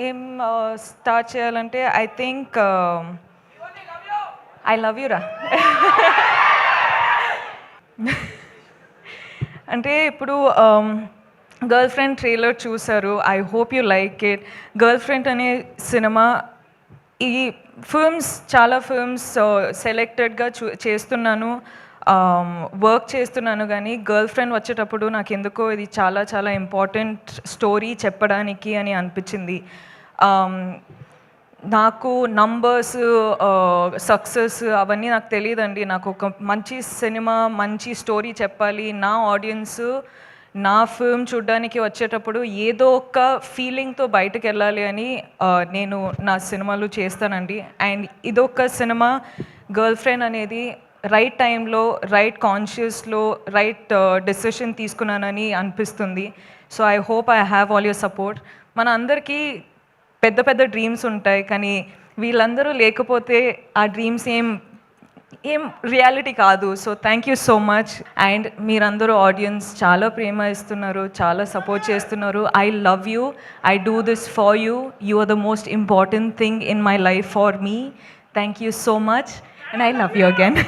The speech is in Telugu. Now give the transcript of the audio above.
ఏం స్టార్ట్ చేయాలంటే I think I love you రా. అంటే ఇప్పుడు గర్ల్ ఫ్రెండ్ ట్రైలర్ చూసారు. I hope you like it. Girl friend అనే సినిమా ఈ చాలా ఫిల్మ్స్ సెలెక్టెడ్గా చేస్తున్నాను, వర్క్ చేస్తున్నాను, కానీ గర్ల్ ఫ్రెండ్ వచ్చేటప్పుడు నాకు ఎందుకో ఇది చాలా చాలా ఇంపార్టెంట్ స్టోరీ చెప్పడానికి అని అనిపించింది. నాకు నంబర్స్, సక్సెస్ అవన్నీ నాకు తెలియదండి. నాకు ఒక మంచి సినిమా, మంచి స్టోరీ చెప్పాలి. నా ఆడియన్స్ నా ఫిల్మ్ చూడడానికి వచ్చేటప్పుడు ఏదో ఒక ఫీలింగ్తో బయటకు వెళ్ళాలి అని నేను నా సినిమాలు చేస్తానండి. అండ్ ఇదొక సినిమా, గర్ల్ ఫ్రెండ్ అనేది రైట్ టైంలో, రైట్ కాన్షియస్లో రైట్ డెసిషన్ తీసుకున్నానని అనిపిస్తుంది. So I hope I have all your support. మన అందరికీ పెద్ద పెద్ద డ్రీమ్స్ ఉంటాయి, కానీ వీళ్ళందరూ లేకపోతే ఆ డ్రీమ్స్ ఏం రియాలిటీ కాదు. So thank you so much. And మీరందరూ ఆడియన్స్ చాలా ప్రేమ ఇస్తున్నారు, చాలా సపోర్ట్ చేస్తున్నారు. I love you. I do this for you. You are the most important thing in my life for me. Thank you so much and I love you again.